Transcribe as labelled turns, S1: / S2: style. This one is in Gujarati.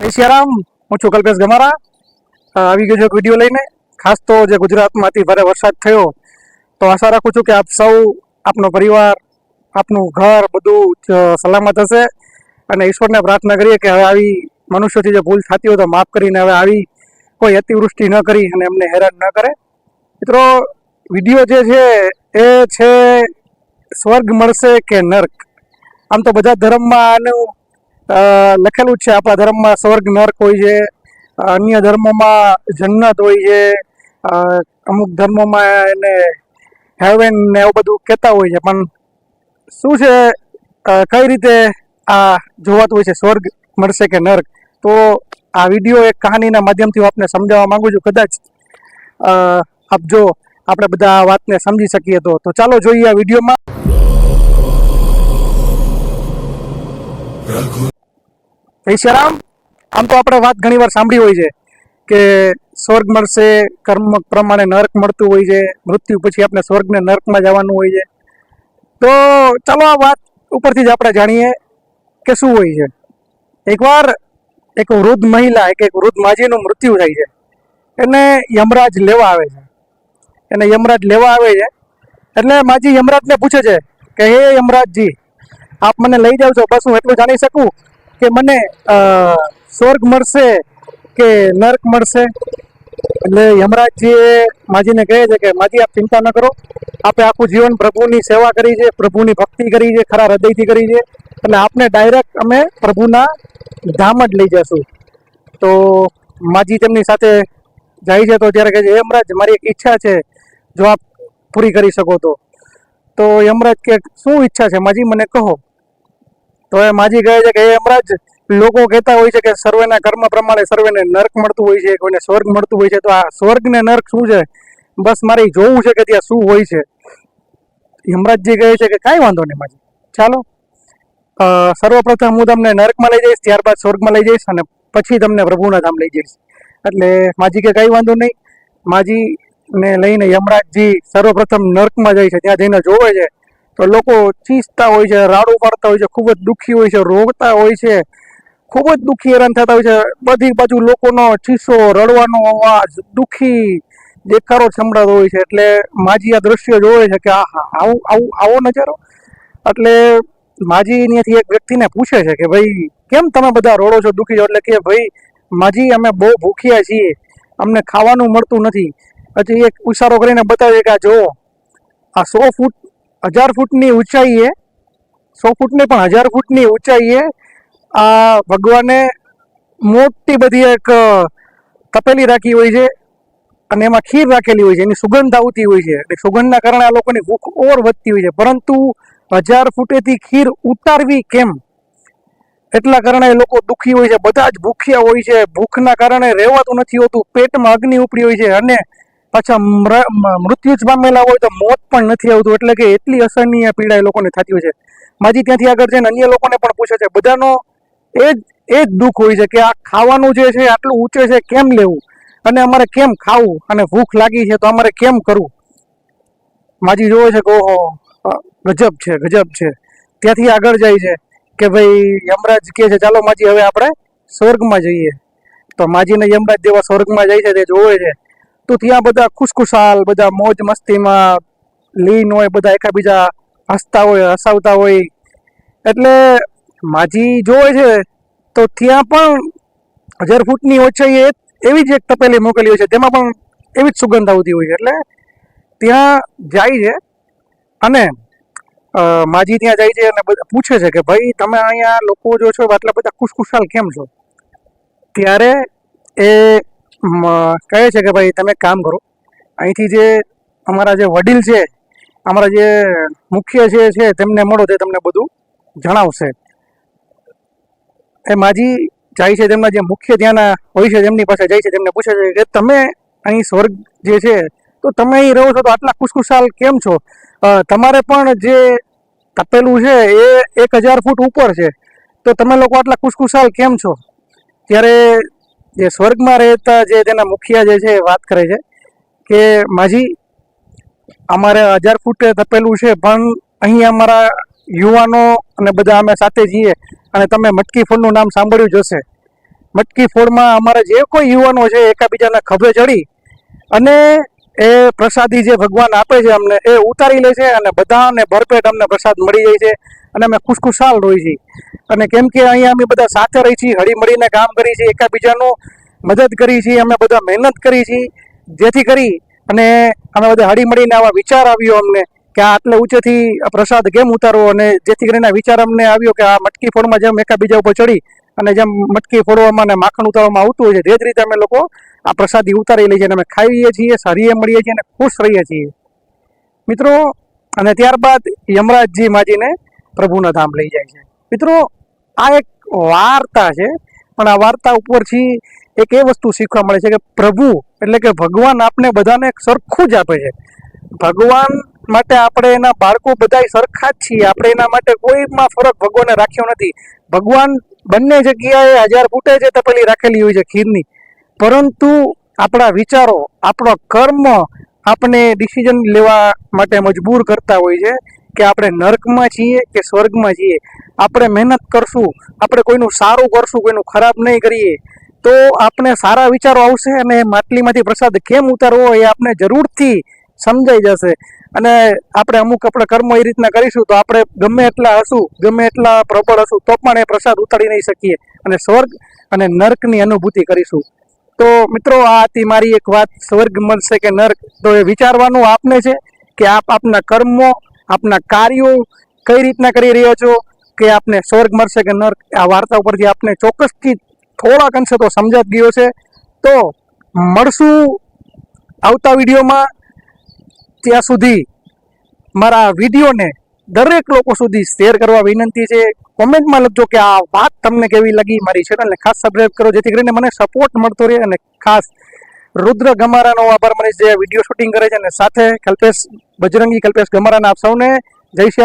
S1: જય સિયારામ, હું છું કલ્પેશ ગમારા. આવી ગયો છું એક વિડીયો લઈને. ખાસ તો જે ગુજરાતમાં અતિ ભારે વરસાદ થયો, તો આશા રાખું છું કે આપ સૌ, આપનો પરિવાર, આપનું ઘર બધું જ સલામત હશે. અને ઈશ્વરને પ્રાર્થના કરીએ કે હવે આવી મનુષ્યોથી જે ભૂલ થતી હોય તો માફ કરીને હવે આવી કોઈ અતિવૃષ્ટિ ન કરી અને એમને હેરાન ન કરે. મિત્રો, વિડીયો જે છે એ છે સ્વર્ગ મળશે કે નર્ક. આમ તો બધા ધર્મમાં આનું લખેલું જ છે. આપણા ધર્મમાં સ્વર્ગ નર્ક હોય છે, અન્ય ધર્મોમાં જન્નત હોય છે, અમુક ધર્મોમાં એને હેવન ને એવું બધું કહેતા હોય છે. પણ શું છે, કઈ રીતે આ જોવાતું હોય છે, સ્વર્ગ મળશે કે નર્ક? તો આ વિડીયો એક કહાનીના માધ્યમથી હું આપને સમજાવવા માંગુ છું. કદાચ આપ જો આપણે બધા આ વાતને સમજી શકીએ તો ચાલો જોઈએ આ વિડીયોમાં. જય શ્રીરામ. આમ તો આપણે વાત ઘણી વાર સાંભળી હોય છે કે સ્વર્ગ મળશે, કર્મ પ્રમાણે નર્ક મળતું હોય છે, મૃત્યુ પછી આપણે સ્વર્ગને નર્કમાં જવાનું હોય છે. તો ચાલો આ વાત ઉપરથી જ આપણે જાણીએ કે શું હોય છે. એકવાર એક વૃદ્ધ મહિલા, એક વૃદ્ધ માજીનું મૃત્યુ થાય છે. એને યમરાજ લેવા આવે છે. એટલે માજી યમરાજને પૂછે છે કે હે યમરાજજી, આપ મને લઈ જાવ છો, બસ હું એટલું જાણી શકું કે મને સ્વર્ગ મળશે કે નર્ક મળશે? એટલે યમરાજજી માજીને કહે છે કે માજી, આપ ચિંતા ન કરો, આપે આખું જીવન પ્રભુની સેવા કરી છે, પ્રભુની ભક્તિ કરી છે, ખરા હૃદયથી કરી છે, એટલે આપને ડાયરેક્ટ અમે પ્રભુના ધામ જ લઈ જશું. તો માજી તેમની સાથે જાય છે. તો ત્યારે કહે છે, યમરાજ, મારી એક ઈચ્છા છે, જો આપ પૂરી કરી શકો તો. યમરાજ કે શું ઈચ્છા છે માજી, મને કહો. તો એ માજી કહે છે કે યમરાજ, લોકો કહેતા હોય છે કે સર્વેના કર્મ પ્રમાણે સર્વેને નર્ક મળતું હોય છે, કોઈને સ્વર્ગ મળતું હોય છે. તો આ સ્વર્ગ ને નર્ક શું છે, બસ મારે જોવું છે કે ત્યાં શું હોય છે. યમરાજજી કહે છે કે કાંઈ વાંધો નહીં માજી, ચાલો, સર્વપ્રથમ હું તમને નર્કમાં લઈ જઈશ, ત્યારબાદ સ્વર્ગમાં લઈ જઈશ, અને પછી તમને પ્રભુના ધામ લઈ જઈશ. એટલે માજી કે કાંઈ વાંધો નહીં. માજીને લઈને યમરાજજી સર્વપ્રથમ નર્કમાં જાય છે. ત્યાં જઈને જોવે છે તો લોકો ચીસતા હોય છે, રાડું પાડતા હોય છે, ખૂબ જ દુઃખી હોય છે, રોગતા હોય છે, ખૂબ જ દુઃખી હેરાન થતા હોય છે. બધી બાજુ લોકોનો ચીસો, રડવાનો અવાજ, દુઃખી દેખાડો સંભળાતો હોય છે. એટલે માજી આ દ્રશ્ય જોવે છે કે આવો નજારો. એટલે માજી અહીંયાથી એક વ્યક્તિને પૂછે છે કે ભાઈ, કેમ તમે બધા રોડો છો, દુઃખી છો? એટલે કે ભાઈ માજી, અમે બહુ ભૂખ્યા છીએ, અમને ખાવાનું મળતું નથી. પછી એક ઇશારો કરીને બતાવે કે આ જુઓ, આ 100 ફૂટ 1000 ફૂટની ઊંચાઈએ, 100 ફૂટની પણ 1000 ફૂટની ઊંચાઈએ આ ભગવાને મોટી બધી એક તપેલી રાખી હોય છે, અને એમાં ખીર રાખેલી હોય છે. એની સુગંધ આવતી હોય છે. એટલે સુગંધના કારણે આ લોકોની ભૂખ ઓર વધતી હોય છે. પરંતુ 1000 ફૂટેથી ખીર ઉતારવી કેમ, એટલા કારણે લોકો દુઃખી હોય છે. બધા જ ભૂખ્યા હોય છે. ભૂખના કારણે રહેવાતું નથી હોતું. પેટમાં અગ્નિ ઉપડી હોય છે, અને પાછા મૃત્યુ જ પામેલા હોય તો મોત પણ નથી આવતું. એટલે કે એટલી અસહનીય પીડા એ લોકોને થતી હોય છે. માજી ત્યાંથી આગળ જઈને અન્ય લોકોને પણ પૂછે છે. બધાનો એ જ દુઃખ હોય છે કે આ ખાવાનું જે છે આટલું ઊંચે છે, કેમ લેવું, અને અમારે કેમ ખાવું, અને ભૂખ લાગી છે તો અમારે કેમ કરવું? માજી જોવે છે કે ઓહો, ગજબ છે, ગજબ છે. ત્યાંથી આગળ જાય છે કે ભાઈ, યમરાજ કહે છે ચાલો માજી, હવે આપણે સ્વર્ગમાં જઈએ. તો માજીને યમરાજ જેવા સ્વર્ગમાં જાય છે તે જોવે છે તો ત્યાં બધા ખુશખુશાલ, બધા મોજ મસ્તીમાં લીન હોય, બધા એકબીજા હસતા હોય, હસાવતા હોય. એટલે માજી જોવે છે તો ત્યાં પણ 1000 ફૂટની ઊંચાઈએ એવી જ એક તપેલી મૂકેલી હોય છે, તેમાં પણ એવી જ સુગંધ આવતી હોય છે. એટલે ત્યાં જાય છે, અને માજી ત્યાં જાય છે અને પૂછે છે કે ભાઈ, તમે અહીંયા લોકો જો છો આટલા બધા ખુશખુશાલ કેમ છો? ત્યારે એ કહે છે કે ભાઈ, તમે કામ કરો, અહીંથી જે અમારા જે વડીલ છે, અમારા જે મુખ્ય છે તેમને મળો, તે તમને બધું જણાવશે. એ માજી જાય છે, તેમના જે મુખ્ય ત્યાંના હોય છે તેમની પાસે જાય છે. તેમને પૂછે છે કે તમે અહીં સ્વર્ગ જે છે, તો તમે અહીં રહો છો તો આટલા ખુશખુશાલ કેમ છો? તમારે પણ જે તપેલું છે એ 1000 ફૂટ ઉપર છે, તો તમે લોકો આટલા ખુશખુશાલ કેમ છો? ત્યારે જે સ્વર્ગમાં રહેતા જે તેના મુખિયા જે છે વાત કરે છે કે માજી, અમારે 1000 ફૂટે તપેલું છે, પણ અહીં અમારા યુવાનો અને બધા અમે સાથે જઈએ. અને તમે મટકી ફોડનું નામ સાંભળ્યું જ હશે. મટકી ફોડમાં અમારા જે કોઈ યુવાનો છે એકાબીજાના ખભે ચડી અને એ પ્રસાદી જે ભગવાન આપે છે અમને એ ઉતારી લે છે અને બધાને ભરપેટ અમને પ્રસાદ મળી જાય છે અને અમે ખુશખુશાલ રહી છીએ. અને કેમ કે અહીંયા અમે બધા સાથે રહી છીએ, હળી મળીને કામ કરીએ છીએ, એકાબીજાનું મદદ કરી છીએ, અમે બધા મહેનત કરી છીએ, જેથી કરી અને અમે બધા હળી મળીને આવા વિચાર આવ્યો અમને કે આ આટલે ઊંચેથી પ્રસાદ કેમ ઉતારવો, અને જેથી કરીને વિચાર અમને આવ્યો કે આ મટકી ફોડમાં જેમ એકાબીજા ઉપર ચડી અને જેમ મટકી ફોડવામાં અને માખણ ઉતારવામાં આવતું હોય છે તે જ રીતે અમે લોકો આ પ્રસાદી ઉતારી લઈએ છીએ અને અમે ખાઈએ છીએ, હરીએ મળીએ છીએ અને ખુશ રહીએ છીએ મિત્રો. અને ત્યારબાદ યમરાજજી માજીને પ્રભુના ધામ લઈ જાય છે. મિત્રો આ એક વાર્તા છે, પણ આ વાર્તા ઉપરથી એક એ વસ્તુ શીખવા મળે છે કે પ્રભુ એટલે કે ભગવાન આપને બધાને સરખું જ આપે છે. ભગવાન માટે આપણે એના બાળકો બધાય સરખા જ છીએ. આપણે એના માટે કોઈમાં ફરક ભગવાને રાખ્યો નથી. ભગવાન બંને જગ્યાએ 1000 ફૂટે છે તપેલી રાખેલી હોય છે ખીરની, પરંતુ આપણા વિચારો, આપણો કર્મ આપણે ડિસિઝન લેવા માટે મજબૂર કરતા હોય છે કે આપણે નર્કમાં છીએ કે સ્વર્ગમાં છીએ. આપણે મહેનત કરશું, આપણે કોઈનું સારું કરશું, કોઈનું ખરાબ નહીં કરીએ તો આપણે સારા વિચારો આવશે અને માટલીમાંથી પ્રસાદ કેમ ઉતારવો એ આપણે જરૂરથી સમજાઈ જશે. અને આપણે અમુક આપણે કર્મ એ રીતના કરીશું તો આપણે ગમે એટલા હશું, ગમે એટલા પ્રબળ હશું તો પણ એ પ્રસાદ ઉતારી નહીં શકીએ અને સ્વર્ગ અને નર્કની અનુભૂતિ કરીશું. તો મિત્રો આ હતી મારી એક વાત, સ્વર્ગ મળશે કે નર્ક. તો એ વિચારવાનું આપને છે કે આપ આપના કર્મો, આપના કાર્યો કઈ રીતના કરી રહ્યા છો, કે આપને સ્વર્ગ મળશે કે નર્ક. આ વાર્તા ઉપરથી આપને ચોક્કસથી થોડાક અંશે તો સમજાત ગયો છે. તો મળશું આવતા વિડીયોમાં. ત્યાં સુધી મારા વિડીયોને દરેક લોકો સુધી શેર કરવા વિનંતી છે. કોમેન્ટમાં લખજો કે આ વાત તમને કેવી લાગી. મારી ચેનલને ખાસ સબસ્ક્રાઈબ કરો જેથી કરીને મને સપોર્ટ મળતો રહે. અને ખાસ રુદ્ર ગમારાનો આભાર માનીશ જે વિડીયો શૂટિંગ કરે છે, અને સાથે કલ્પેશ બજરંગી કલ્પેશ ગમારાના આપ સૌને જય શ્રી રામ.